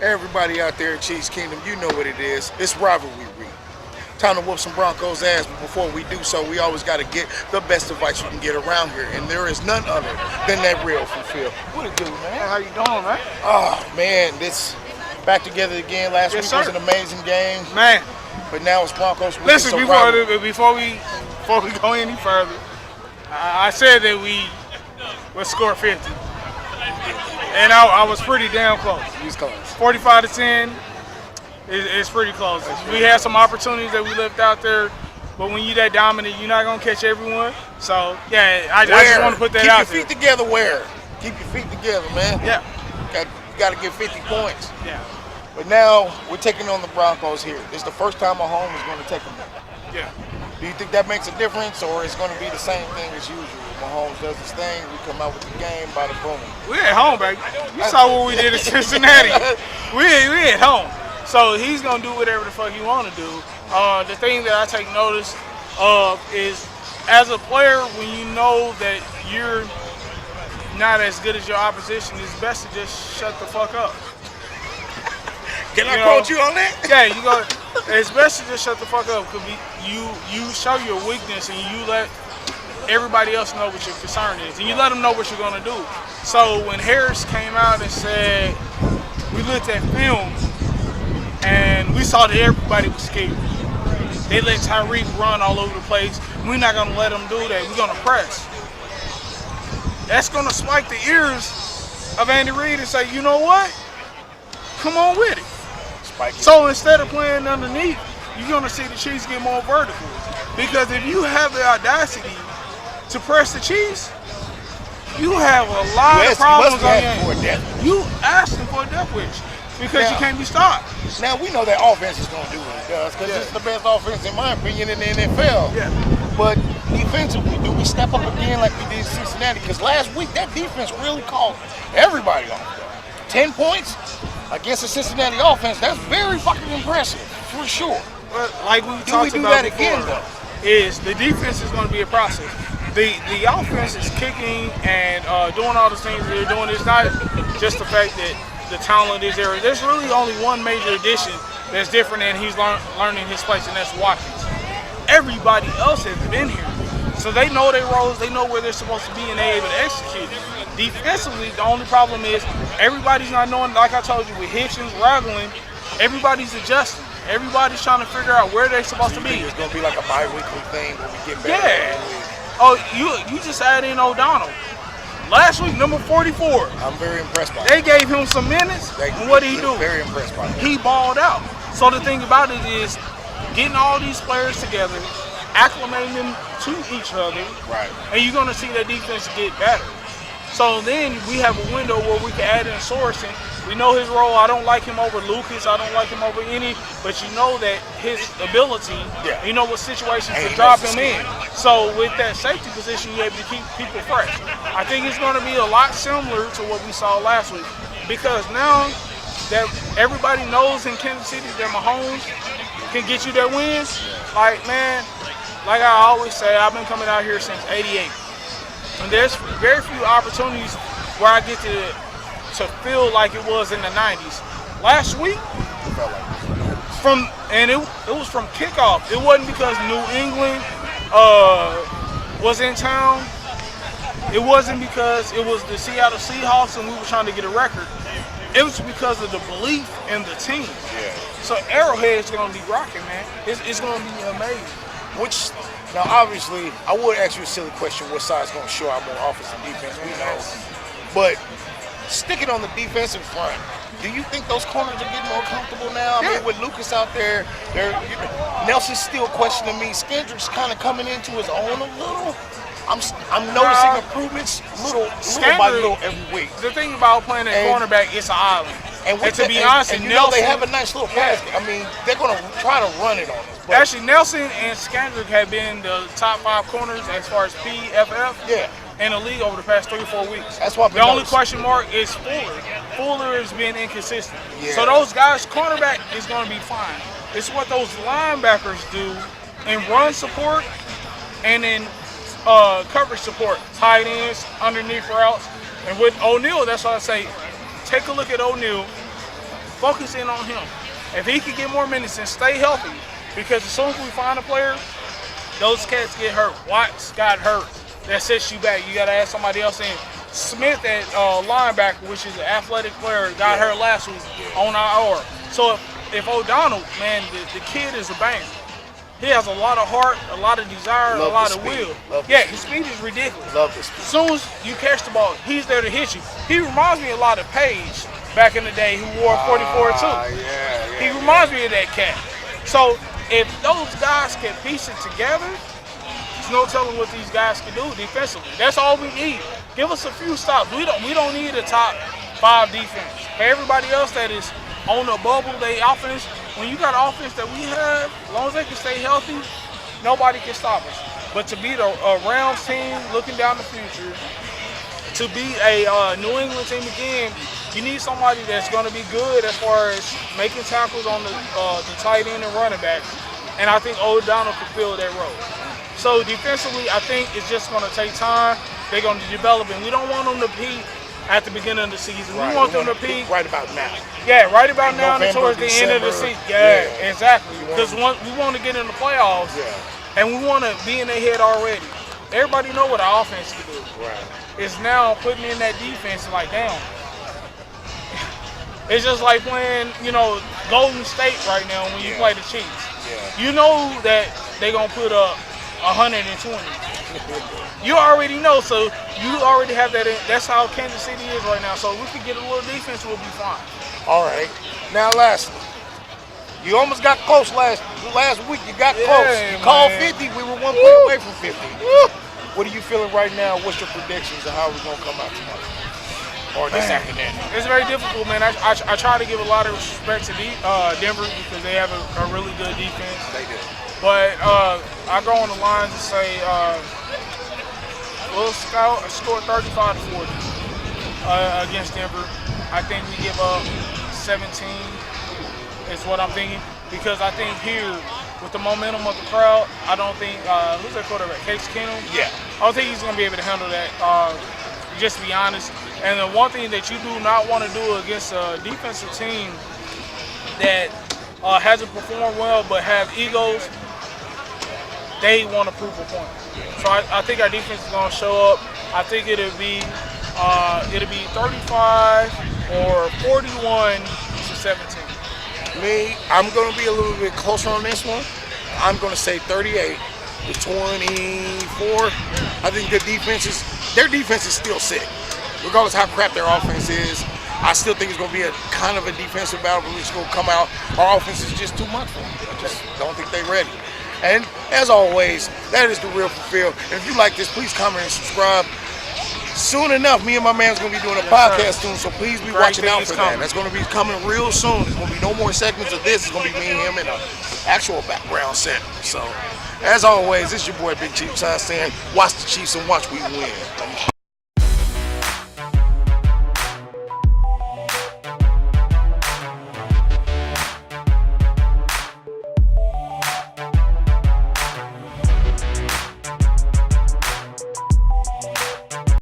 Everybody out there in Chiefs Kingdom, you know what it is. It's rivalry week. Time to whoop some Broncos ass, but before we do so, we always got to get the best advice you can get around here, and there is none other than that real from Phil. What it do, man? How you doing, man? Oh, man, this back together again. Last week was an amazing game. Man. But now it's Broncos week. Listen, before we go any further, I said that we would score 50. And I was pretty damn close. He was close. 45 to 10 is pretty close. We had some opportunities that we left out there, but when you that dominant, you're not gonna catch everyone. So yeah, I just want to put that out there. Keep your feet together. Keep your feet together, man. Yeah. You got to get 50 points. Yeah. But now we're taking on the Broncos here. This is the first time Mahomes is going to take them. Yeah. Do you think that makes a difference, or it's going to be the same thing as usual? Mahomes does his thing, we come out with the game, bada boom. We at home, baby. You saw what we did in Cincinnati. we at home. So he's going to do whatever the fuck he want to do. The thing that I take notice of is, as a player, when you know that you're not as good as your opposition, it's best to just shut the fuck up. Can I quote you on that? Yeah, you go. It's best to just shut the fuck up, because you show your weakness and you let everybody else know what your concern is, and you let them know what you're gonna do. So when Harris came out and said, we looked at film and we saw that everybody was scared. They let Tyreek run all over the place. We're not gonna let them do that. We're gonna press. That's gonna spike the ears of Andy Reid and say, you know what? Come on with it. So instead of playing underneath, you're gonna see the Chiefs get more vertical. Because if you have the audacity to press the Chiefs, you have a lot of problems on your hands. You asking for a death wish because you can't be stopped. Now we know that offense is gonna do what it does, because it's the best offense in my opinion in the NFL. Yeah. But defensively, do we step up again like we did in Cincinnati? Because last week that defense really called everybody on. 10 points against the Cincinnati offense, that's very fucking impressive, for sure. But like we talked about before, is the defense is going to be a process. The offense is kicking and doing all the things that they're doing. It's not just the fact that the talent is there. There's really only one major addition that's different, and he's learning his place, and that's Watkins. Everybody else has been here, so they know their roles, they know where they're supposed to be, and they're able to execute. Defensively, the only problem is everybody's not knowing, like I told you, with Hitchens, Ragland, everybody's adjusting. Everybody's trying to figure out where they're supposed to be. It's going to be like a bi-weekly thing where we get better. Yeah. Oh, you just add in O'Donnell. Last week, number 44. I'm very impressed by They gave him some minutes, and what did he do? Very impressed by him. He balled out. So the thing about it is getting all these players together, acclimating them to each other, right? And you're going to see that defense get better. So then we have a window where we can add in Sorensen. We know his role. I don't like him over Lucas. I don't like him over any. But you know that his ability, you know what situations to drop him in. So with that safety position, you're able to keep people fresh. I think it's going to be a lot similar to what we saw last week. Because now that everybody knows in Kansas City that Mahomes can get you that win, like, man, like I always say, I've been coming out here since '88. And there's very few opportunities where I get to feel like it was in the 90s. Last week, it was from kickoff. It wasn't because New England was in town. It wasn't because it was the Seattle Seahawks and we were trying to get a record. It was because of the belief in the team. Yeah. So Arrowhead's going to be rocking, man. It's going to be amazing. Now, obviously, I would ask you a silly question, what side's going to show out more offense and defense, we know. But sticking on the defensive front, do you think those corners are getting more comfortable now? I mean, with Lucas out there, Nelson's still questioning me. Skendrick's kind of coming into his own a little. I'm noticing improvements little by little every week. The thing about playing at cornerback, it's an island. And to be honest, and Nelson, they have a nice little pass. I mean, they're going to try to run it on us. Actually, Nelson and Skendrick have been the top 5 corners as far as PFF in the league over the past 3 or 4 weeks. That's what the only question mark is Fuller. Fuller has been inconsistent. Yeah. So those guys, cornerback is going to be fine. It's what those linebackers do in run support and in coverage support, tight ends, underneath routes. And with O'Neal, that's why I say, take a look at O'Neal. Focus in on him. If he can get more minutes and stay healthy, because as soon as we find a player, those cats get hurt. Watts got hurt. That sets you back. You got to add somebody else in. Smith at linebacker, which is an athletic player, got hurt last week on IR. So if O'Donnell, man, the kid is a banger. He has a lot of heart, a lot of desire, a lot of will. Yeah, his speed is ridiculous. Love this. As soon as you catch the ball, he's there to hit you. He reminds me a lot of Paige back in the day, who wore 44 too. He reminds me of that cat. So if those guys can piece it together, there's no telling what these guys can do defensively. That's all we need. Give us a few stops. We don't need a top 5 defense. For everybody else that is on the bubble, they offense. When you got offense that we have, as long as they can stay healthy, nobody can stop us. But to beat a Rams team looking down the future, to beat a New England team again, you need somebody that's going to be good as far as making tackles on the tight end and running back. And I think O'Donnell can fill that role. So defensively, I think it's just going to take time. They're going to develop, and we don't want them to peak at the beginning of the season. We want them to peak right about now. Yeah, right about now and November, towards the end of the season. Yeah, exactly. Because we want to get in the playoffs, and we want to be in their head already. Everybody know what our offense can do. Right. It's now putting in that defense like, damn. It's just like playing, Golden State right now when you play the Chiefs. Yeah. You know that they're going to put up 120. You already know, so you already have that. That's how Kansas City is right now. So if we could get a little defense, we'll be fine. All right. Now, lastly, you almost got close last week. You got close. You called 50. We were 1 point away from 50. What are you feeling right now? What's your predictions of how we're going to come out tonight? Or this afternoon? It's very difficult, man. I try to give a lot of respect to Denver because they have a really good defense. They do. But I go on the lines and say we'll score 35 to 40 against Denver. I think we give up 17 is what I'm thinking, because I think here with the momentum of the crowd, I don't think who's that quarterback? Case Keenum? Yeah. I don't think he's going to be able to handle that. Just to be honest. And the one thing that you do not want to do against a defensive team that hasn't performed well but have egos, they want to prove a point. So I think our defense is going to show up. I think it'll be 35 or 41 to 17. Me, I'm going to be a little bit closer on this one. I'm going to say 38 to 24. I think their defense is still sick. Regardless how crap their offense is, I still think it's going to be a kind of a defensive battle. We're just going to come out. Our offense is just too much for them. I just don't think they're ready. And as always, that is the real Phil. And if you like this, please comment and subscribe. Soon enough, me and my man's going to be doing a podcast soon, so please be watching out for that. That's going to be coming real soon. There's going to be no more segments of this. It's going to be me and him in an actual background set. So, as always, this is your boy Big Chief saying, watch the Chiefs and watch we win.